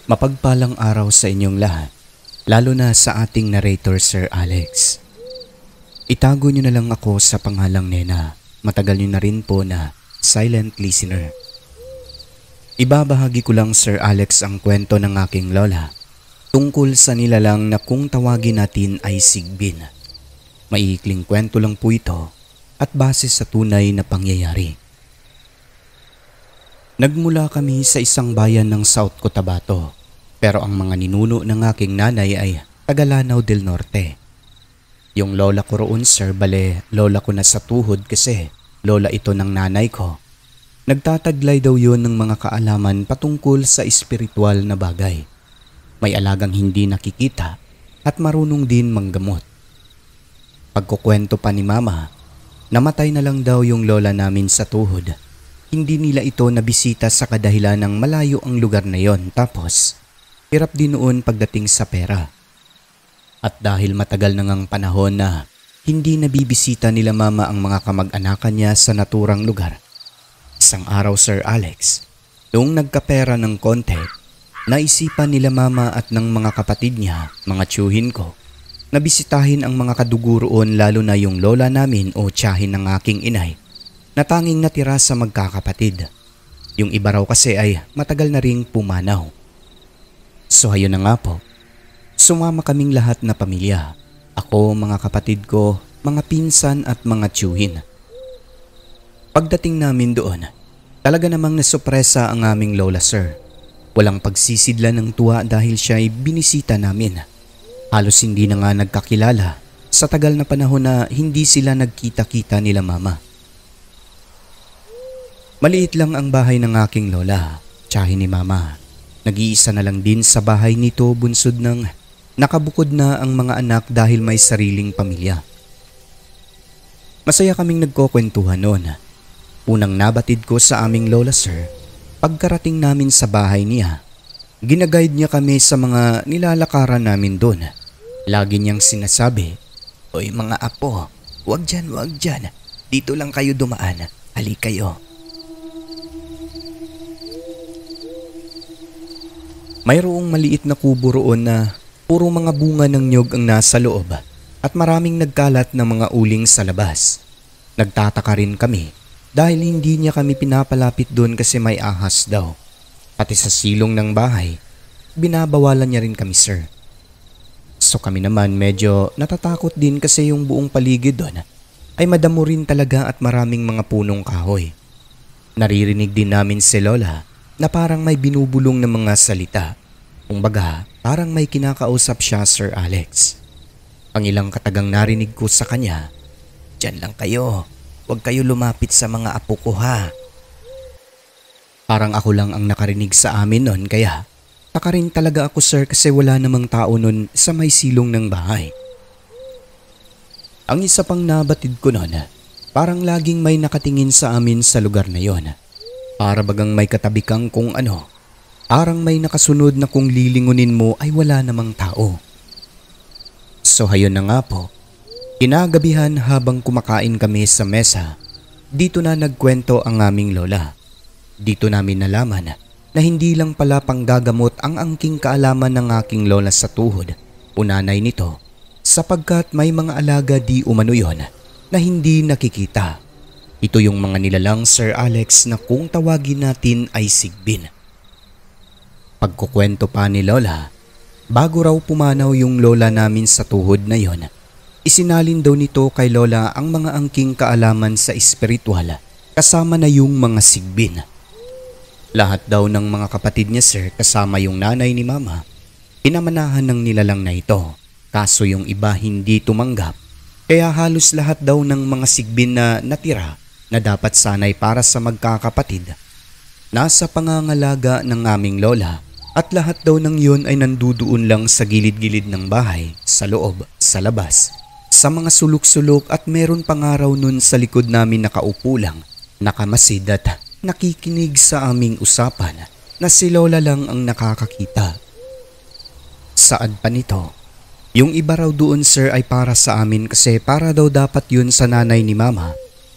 Mapagpalang araw sa inyong lahat, lalo na sa ating narrator Sir Alex. Itago niyo na lang ako sa panghalang Nena, matagal niyo na rin po na silent listener. Ibabahagi ko lang Sir Alex ang kwento ng aking lola tungkol sa nilalang na kung tawagin natin ay Sigbin. Maiikling kwento lang po ito at base sa tunay na pangyayari. Nagmula kami sa isang bayan ng South Cotabato, pero ang mga ninuno ng aking nanay ay taga Lanao del Norte. Yung lola ko roon sir, bale lola ko na sa tuhod kasi lola ito ng nanay ko. Nagtataglay daw yun ng mga kaalaman patungkol sa espiritual na bagay. May alagang hindi nakikita at marunong din manggamot. Pagkukwento pa ni mama, namatay na lang daw yung lola namin sa tuhod. Hindi nila ito nabisita sa kadahilan ng malayo ang lugar na yon, tapos hirap din noon pagdating sa pera. At dahil matagal na ngang panahon na hindi nabibisita nila mama ang mga kamag-anakan niya sa naturang lugar. Isang araw Sir Alex, noong nagkapera ng konti, naisipan nila mama at ng mga kapatid niya, mga tiyuhin ko, na bisitahin ang mga kadugo roon, lalo na yung lola namin o tiyahin ng aking inay na tanging natira sa magkakapatid. Yung iba raw kasi ay matagal na ring pumanaw. So ayun na nga po, sumama kaming lahat na pamilya. Ako, mga kapatid ko, mga pinsan at mga tiyuhin. Pagdating namin doon, talaga namang nasopresa ang aming lola sir. Walang pagsisidla ng tuwa dahil siya ay binisita namin. Halos hindi na nga nagkakilala sa tagal na panahon na hindi sila nagkita-kita nila mama. Maliit lang ang bahay ng aking lola, tiyahin ni mama. Nag-iisa na lang din sa bahay nito, bunsod ng nakabukod na ang mga anak dahil may sariling pamilya. Masaya kaming nagkukwentuhan noon. Unang nabatid ko sa aming lola sir, pagkarating namin sa bahay niya, ginaguide niya kami sa mga nilalakaran namin doon. Lagi niyang sinasabi, "Oy mga apo, wag dyan, dito lang kayo dumaan, halik kayo." Mayroong maliit na kubo roon na puro mga bunga ng nyog ang nasa loob at maraming nagkalat ng mga uling sa labas. Nagtataka rin kami dahil hindi niya kami pinapalapit doon kasi may ahas daw. Pati sa silong ng bahay, binabawalan niya rin kami sir. So kami naman medyo natatakot din kasi yung buong paligid doon ay madamo rin talaga at maraming mga punong kahoy. Naririnig din namin si lola na parang may binubulong ng mga salita. Kumbaga, parang may kinakausap siya Sir Alex. Ang ilang katagang narinig ko sa kanya, "Diyan lang kayo, huwag kayo lumapit sa mga apo ko ha." Parang ako lang ang nakarinig sa amin nun, kaya taka rin talaga ako sir kasi wala namang tao nun sa may silong ng bahay. Ang isa pang nabatid ko nun, parang laging may nakatingin sa amin sa lugar na yon. Para bagang may katabi kang kung ano, parang may nakasunod na kung lilingunin mo ay wala namang tao. So hayon na nga po, kinagabihan habang kumakain kami sa mesa, dito na nagkwento ang aming lola. Dito namin nalaman na hindi lang pala panggagamot ang angking kaalaman ng aking lola sa tuhod o nanay nito, sapagkat may mga alaga di umano yon na hindi nakikita. Ito yung mga nilalang Sir Alex na kung tawagin natin ay Sigbin. Pagkukwento pa ni lola, bago raw pumanaw yung lola namin sa tuhod na yon, isinalin daw nito kay lola ang mga angking kaalaman sa espiritual kasama na yung mga Sigbin. Lahat daw ng mga kapatid niya sir kasama yung nanay ni mama, pinamanahan ng nilalang na ito, kaso yung iba hindi tumanggap. Kaya halos lahat daw ng mga Sigbin na natira na dapat sanay para sa magkakapatid, nasa pangangalaga ng aming lola, at lahat daw ng yun ay nanduduon lang sa gilid-gilid ng bahay, sa loob, sa labas, sa mga sulok-sulok, at meron pang araw nun sa likod namin nakaupo lang, nakamasid at nakikinig sa aming usapan na si lola lang ang nakakakita. Saan pa nito? Yung iba raw doon sir ay para sa amin kasi para daw dapat yun sa nanay ni mama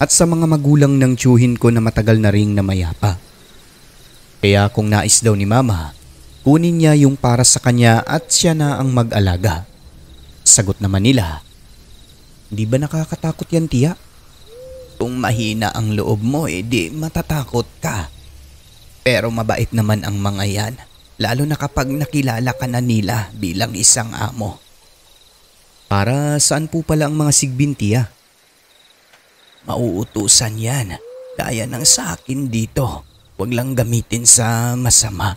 at sa mga magulang ng tiyuhin ko na matagal na ring namayapa. Kaya kung nais daw ni mama, kunin niya yung para sa kanya at siya na ang mag-alaga. Sagot naman nila, "Di ba nakakatakot yan, tiya? Kung mahina ang loob mo di matatakot ka. Pero mabait naman ang mga yan, lalo na kapag nakilala ka na nila bilang isang amo." "Para saan po pala ang mga sigbin, tiya?" "Mauutusan yan, gaya ng sa akin dito. Huwag lang gamitin sa masama.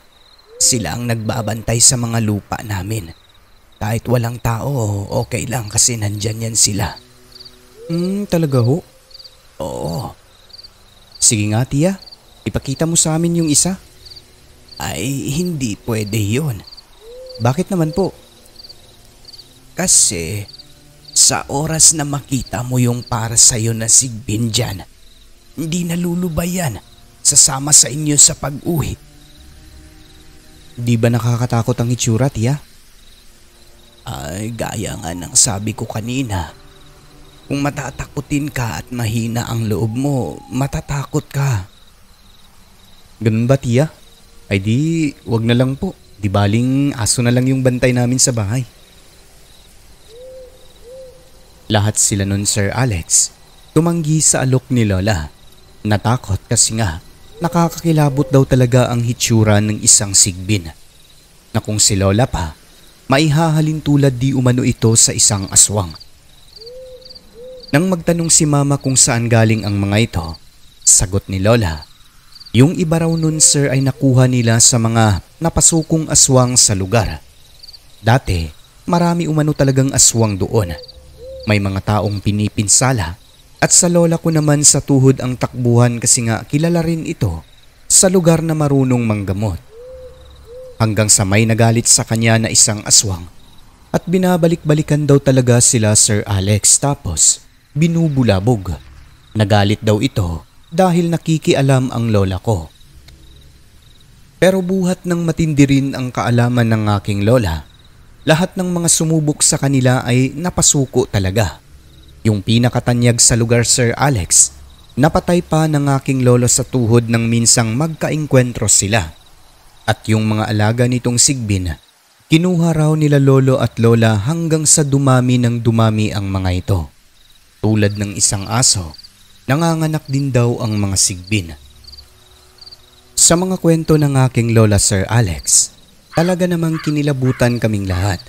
Sila ang nagbabantay sa mga lupa namin. Kahit walang tao, okay lang kasi nandyan yan sila." Talaga ho?" "Oo." "Sige nga, tiya, ipakita mo sa amin yung isa." "Ay, hindi pwede yun." "Bakit naman po?" "Kasi sa oras na makita mo yung para sa'yo na sigbin dyan, hindi nalulubay yan. Sasama sa inyo sa pag-uwi." "Di ba nakakatakot ang itsura, tiya?" "Ay, gaya nga ng sabi ko kanina. Kung matatakutin ka at mahina ang loob mo, matatakot ka." "Ganun ba, tiya? Ay di, wag na lang po. Di baling aso na lang yung bantay namin sa bahay." Lahat sila nun, Sir Alex, tumanggi sa alok ni Lola. Natakot kasi nga nakakakilabot daw talaga ang hitsura ng isang sigbin. Na kung si Lola pa, maihahalin tulad di umano ito sa isang aswang. Nang magtanong si Mama kung saan galing ang mga ito, sagot ni Lola, yung iba raw nun, sir, ay nakuha nila sa mga napasukong aswang sa lugar. Dati, marami umano talagang aswang doon. May mga taong pinipinsala at sa lola ko naman sa tuhod ang takbuhan kasi nga kilala rin ito sa lugar na marunong manggamot. Hanggang sa may nagalit sa kanya na isang aswang at binabalik-balikan daw talaga sila, Sir Alex, tapos binubulabog. Nagalit daw ito dahil nakikialam ang lola ko. Pero buhat ng matindi rin ang kaalaman ng aking lola, lahat ng mga sumubok sa kanila ay napasuko talaga. Yung pinakatanyag sa lugar, Sir Alex, napatay pa ng aking lolo sa tuhod ng minsang magkaengkwentro sila. At yung mga alaga nitong sigbin, kinuha raw nila lolo at lola hanggang sa dumami ng dumami ang mga ito. Tulad ng isang aso, nanganganak din daw ang mga sigbin. Sa mga kwento ng aking lola, Sir Alex, talaga namang kinilabutan kaming lahat.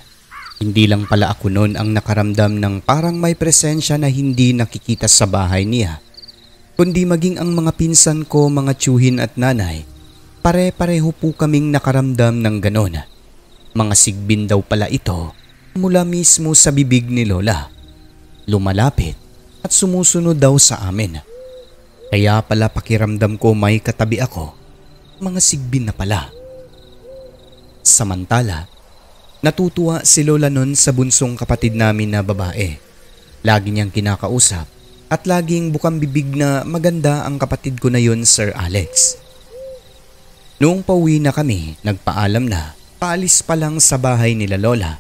Hindi lang pala ako noon ang nakaramdam ng parang may presensya na hindi nakikita sa bahay niya, kundi maging ang mga pinsan ko, mga tiyuhin at nanay, pare-pareho po kaming nakaramdam ng ganon. Mga sigbin daw pala ito mula mismo sa bibig ni Lola. Lumalapit at sumusunod daw sa amin. Kaya pala pakiramdam ko may katabi ako, mga sigbin na pala. Samantala, natutuwa si Lola nun sa bunsong kapatid namin na babae. Lagi niyang kinakausap at laging bukang bibig na maganda ang kapatid ko na yun, Sir Alex. Noong pauwi na kami, nagpaalam na, paalis pa lang sa bahay nila Lola,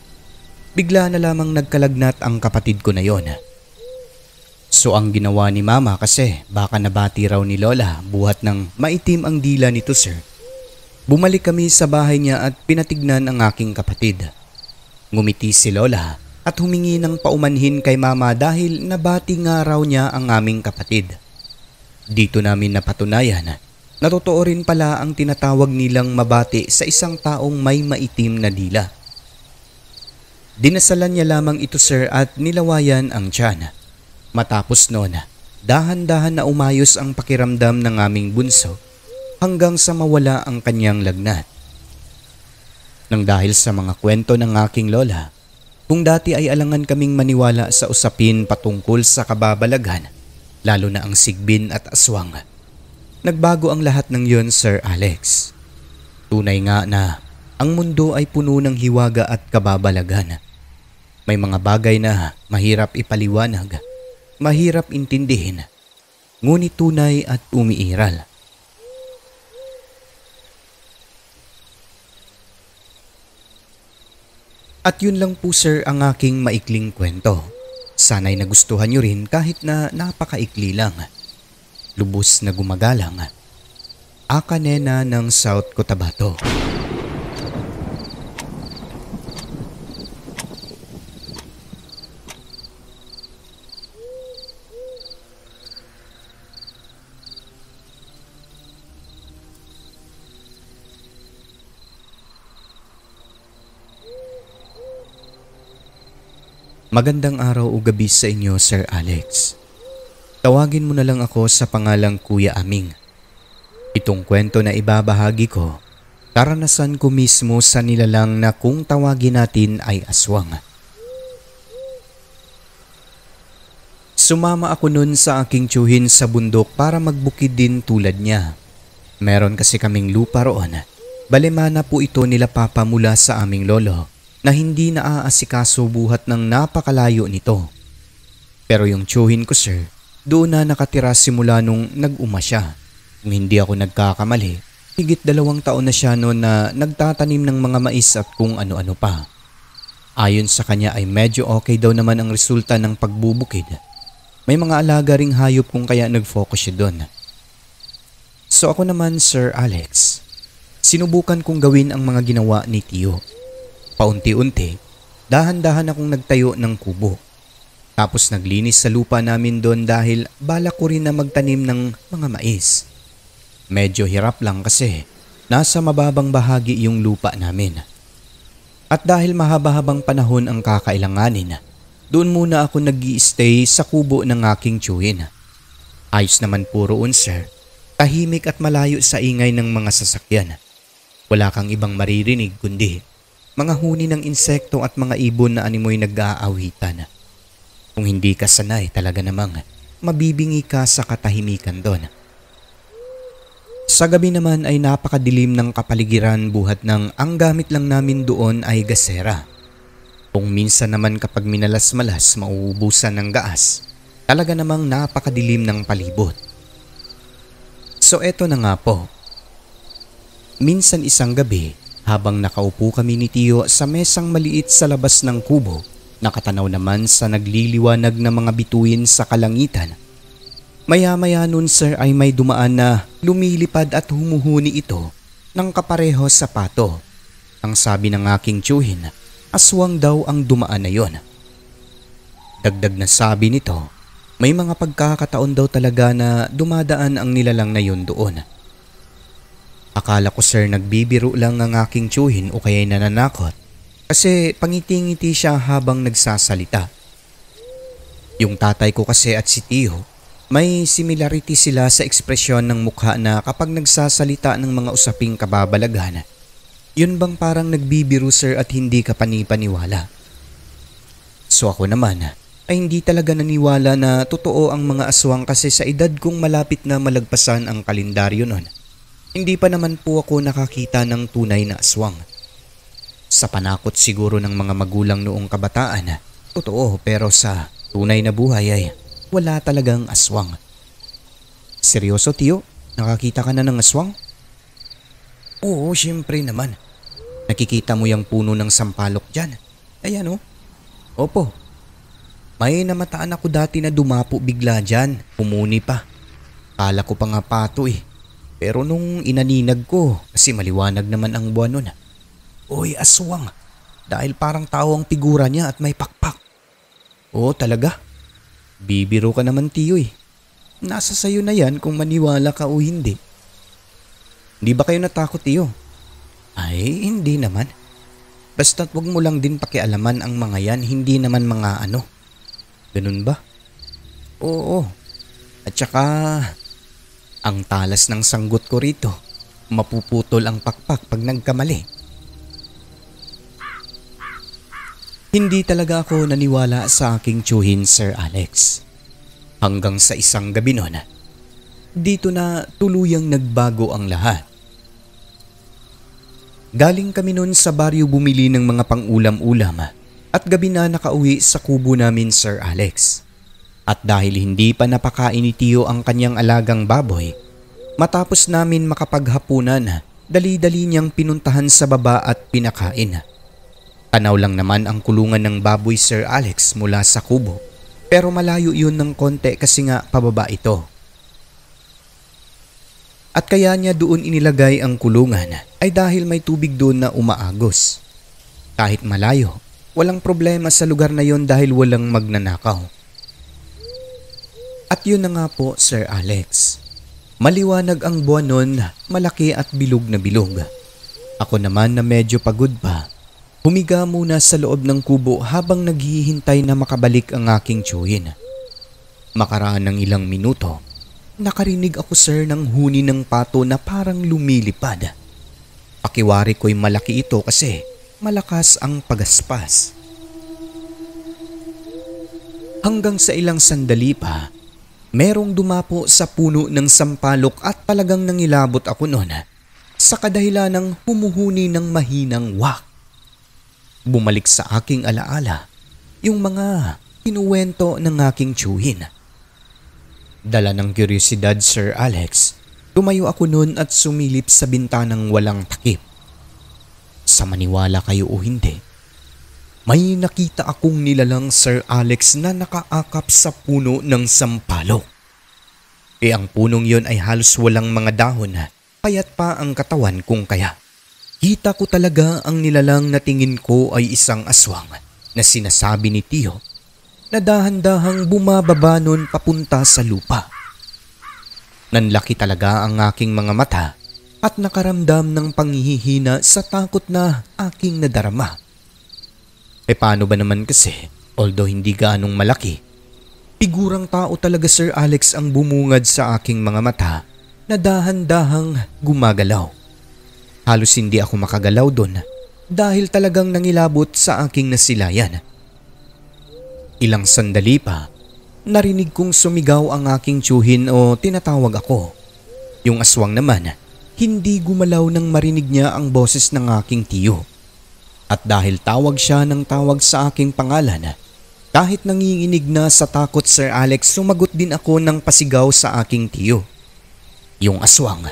bigla na lamang nagkalagnat ang kapatid ko na yon. So ang ginawa ni Mama, kasi baka nabati raw ni Lola buhat ng maitim ang dila nito, sir. Bumalik kami sa bahay niya at pinatignan ang aking kapatid. Ngumiti si Lola at humingi ng paumanhin kay Mama dahil nabati nga raw niya ang aming kapatid. Dito namin napatunayan na totoo rin pala ang tinatawag nilang mabati sa isang taong may maitim na dila. Dinasalan niya lamang ito, sir, at nilawayan ang tiyan. Matapos noon, dahan-dahan na umayos ang pakiramdam ng aming bunso hanggang sa mawala ang kanyang lagnat. Nang dahil sa mga kwento ng aking lola, kung dati ay alangan kaming maniwala sa usapin patungkol sa kababalaghan, lalo na ang sigbin at aswang, nagbago ang lahat ng yon, Sir Alex. Tunay nga na ang mundo ay puno ng hiwaga at kababalaghan. May mga bagay na mahirap ipaliwanag, mahirap intindihin, ngunit tunay at umiiral. At yun lang po, sir, ang aking maikling kwento. Sana'y nagustuhan nyo rin kahit na napakaikli lang. Lubos na gumagalang, Aka Nena ng South Cotabato. Magandang araw o gabi sa inyo, Sir Alex. Tawagin mo na lang ako sa pangalang Kuya Aming. Itong kwento na ibabahagi ko, karanasan ko mismo sa nilalang na kung tawagin natin ay aswang. Sumama ako nun sa aking tiyuhin sa bundok para magbukid din tulad niya. Meron kasi kaming lupa roon. Balemana po ito nila papa mula sa aming lolo na hindi naaasikaso buhat ng napakalayo nito. Pero yung tiyuhin ko, sir, doon na nakatira simula nung nag-uma siya. Kung hindi ako nagkakamali, higit 2 taon na siya noon na nagtatanim ng mga mais at kung ano-ano pa. Ayon sa kanya ay medyo okay daw naman ang resulta ng pagbubukid. May mga alaga ring hayop kung kaya nag-focus siya doon. So ako naman, Sir Alex, sinubukan kong gawin ang mga ginawa ni Tiyo. Paunti-unti, dahan-dahan akong nagtayo ng kubo. Tapos naglinis sa lupa namin doon dahil balak ko rin na magtanim ng mga mais. Medyo hirap lang kasi nasa mababang bahagi yung lupa namin. At dahil mahaba-habang panahon ang kakailanganin, doon muna ako nag-i-stay sa kubo ng aking tiyuhin. Ayos naman po roon, sir. Tahimik at malayo sa ingay ng mga sasakyan. Wala kang ibang maririnig kundi mga huni ng insekto at mga ibon na animoy nag-aawitan. Kung hindi ka sanay talaga namang mabibingi ka sa katahimikan doon. Sa gabi naman ay napakadilim ng kapaligiran buhat ng ang gamit lang namin doon ay gasera. Kung minsan naman kapag minalas-malas mauubusan ng gaas, talaga namang napakadilim ng palibot. So eto na nga po. Minsan isang gabi, habang nakaupo kami ni Tiyo sa mesang maliit sa labas ng kubo, nakatanaw naman sa nagliliwanag na mga bituin sa kalangitan. Maya-maya nun, sir, ay may dumaan na lumilipad at humuhuni ito ng kapareho sa pato. Ang sabi ng aking tiyuhin, aswang daw ang dumaan na yon. Dagdag na sabi nito, may mga pagkakataon daw talaga na dumadaan ang nilalang na yon doon. Akala ko, sir, nagbibiro lang ang aking tiyuhin o kaya'y nananakot kasi pangiti-ngiti siya habang nagsasalita. Yung tatay ko kasi at si Tiyo, may similarity sila sa ekspresyon ng mukha na kapag nagsasalita ng mga usaping kababalaghan. Yun bang parang nagbibiro, sir, at hindi ka panipaniwala? So ako naman ay hindi talaga naniwala na totoo ang mga aswang kasi sa edad kong malapit na malagpasan ang kalendaryo nun. Hindi pa naman po ako nakakita ng tunay na aswang. Sa panakot siguro ng mga magulang noong kabataan, totoo, pero sa tunay na buhay ay wala talagang aswang. Seryoso, Tiyo? Nakakita ka na ng aswang? Oo, siyempre naman. Nakikita mo yung puno ng sampalok dyan. Ayan o. Opo. May namataan ako dati na dumapo bigla dyan. Pumuni pa. Kala ko pa nga pato eh. Pero nung inaninag ko, kasi maliwanag naman ang buwan nun. Oy, aswang. Dahil parang tao ang figura niya at may pakpak. Oo, talaga. Bibiro ka naman, Tiyo eh. Nasa sayo na yan kung maniwala ka o hindi. Hindi ba kayo natakot, Tiyo? Ay, hindi naman. Basta't wag mo lang din pakialaman ang mga yan, hindi naman mga ano. Ganun ba? Oo. At saka ang talas ng sanggot ko rito, mapuputol ang pakpak pag nagkamali. Hindi talaga ako naniwala sa aking tiyuhin, Sir Alex. Hanggang sa isang gabi noon, dito na tuluyang nagbago ang lahat. Galing kami noon sa baryo bumili ng mga pang-ulam-ulam at gabi na nakauwi sa kubo namin, Sir Alex. At dahil hindi pa napakain ni Tiyo ang kanyang alagang baboy, matapos namin makapaghapunan, dali-dali niyang pinuntahan sa baba at pinakain. Tanaw lang naman ang kulungan ng baboy, Sir Alex, mula sa kubo, pero malayo yun ng konti kasi nga pababa ito. At kaya niya doon inilagay ang kulungan ay dahil may tubig doon na umaagos. Kahit malayo, walang problema sa lugar na yon dahil walang magnanakaw. At yun na nga po, Sir Alex. Maliwanag ang buwan nun, malaki at bilog na bilog. Ako naman na medyo pagod pa, Humiga muna sa loob ng kubo habang naghihintay na makabalik ang aking tiyuhin. Makaraan ng ilang minuto, nakarinig ako sir ng huni ng pato na parang lumilipad. Pakiwari ko'y malaki ito kasi malakas ang pagaspas. Hanggang sa ilang sandali pa, merong dumapo sa puno ng sampalok at talagang nangilabot ako noon sa kadahilan ng humuhuni ng mahinang wak. Bumalik sa aking alaala yung mga kinuwento ng aking tiyuhin. Dala ng kuryosidad, Sir Alex, tumayo ako noon at sumilip sa bintanang walang takip. Sa maniwala kayo o hindi, may nakita akong nilalang Sir Alex na nakaakap sa puno ng sampalok. Ang punong yon ay halos walang mga dahon, payat pa ang katawan kung kaya. Kita ko talaga ang nilalang na tingin ko ay isang aswang na sinasabi ni Tiyo na dahan-dahang bumababa nun papunta sa lupa. Nanlaki talaga ang aking mga mata at nakaramdam ng panghihina sa takot na aking nadarama. Paano ba naman kasi, although hindi gaanong malaki, figurang tao talaga Sir Alex ang bumungad sa aking mga mata na dahan-dahang gumagalaw. Halos hindi ako makagalaw doon dahil talagang nangilabot sa aking nasilayan. Ilang sandali pa, narinig kong sumigaw ang aking tiyuhin o tinatawag ako. Yung aswang naman, hindi gumalaw nang marinig niya ang boses ng aking tiyo. At dahil tawag siya ng tawag sa aking pangalan, kahit nanginginig na sa takot Sir Alex, sumagot din ako ng pasigaw sa aking tiyo. Yung aswang,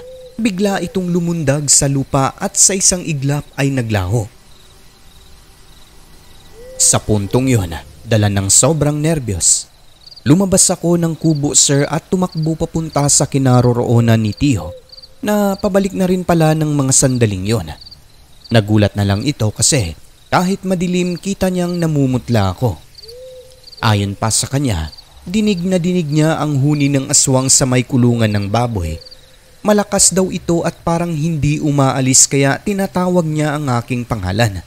bigla itong lumundag sa lupa at sa isang iglap ay naglaho. Sa puntong yon, dala ng sobrang nervyos, lumabas ako ng kubo sir at tumakbo papunta sa kinaroroonan ni Tiyo na pabalik na rin pala ng mga sandaling yon. Nagulat na lang ito kasi kahit madilim kita niyang namumutla ako. Ayon pa sa kanya, dinig na dinig niya ang huni ng aswang sa may kulungan ng baboy. Malakas daw ito at parang hindi umaalis kaya tinatawag niya ang aking pangalan.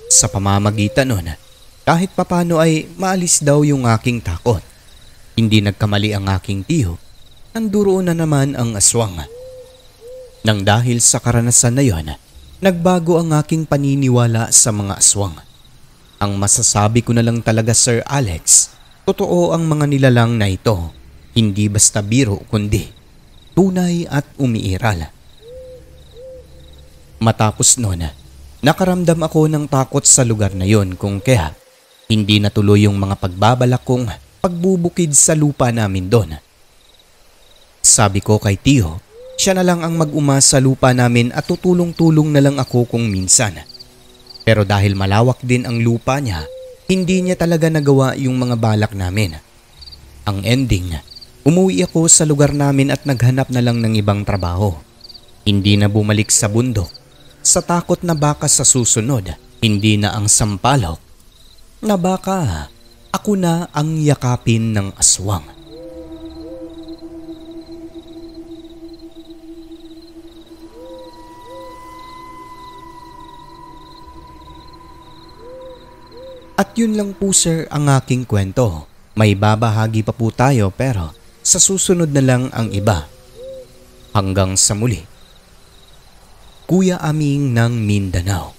Sa pamamagitan nun, kahit papano ay maalis daw yung aking takot. Hindi nagkamali ang aking tiyo, nanduroon na naman ang aswang. Nang dahil sa karanasan na yon, nagbago ang aking paniniwala sa mga aswang. Ang masasabi ko na lang talaga Sir Alex, totoo ang mga nilalang na ito, hindi basta biro kundi tunay at umiiral. Matapos noon, nakaramdam ako ng takot sa lugar na yon kung kaya hindi natuloy yung mga pagbabalak kong pagbubukid sa lupa namin doon. Sabi ko kay Tiyo, siya na lang ang mag-uma sa lupa namin at tutulong-tulong na lang ako kung minsan. Pero dahil malawak din ang lupa niya, hindi niya talaga nagawa yung mga balak namin. Ang ending, umuwi ako sa lugar namin at naghanap na lang ng ibang trabaho. Hindi na bumalik sa bundok. Sa takot na baka sa susunod, hindi na ang sampalok, na baka ako na ang yakapin ng aswang. At yun lang po sir ang aking kwento. May babahagi pa po tayo pero sa susunod na lang ang iba. Hanggang sa muli. Kuya Aming ng Mindanao.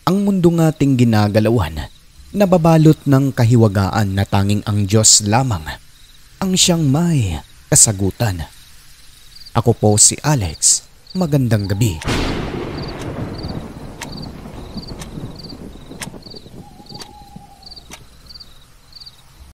Ang mundo ating ginagalawan, nababalot ng kahiwagaan na tanging ang Diyos lamang ang siyang may kasagutan. Ako po si Alex. Magandang gabi.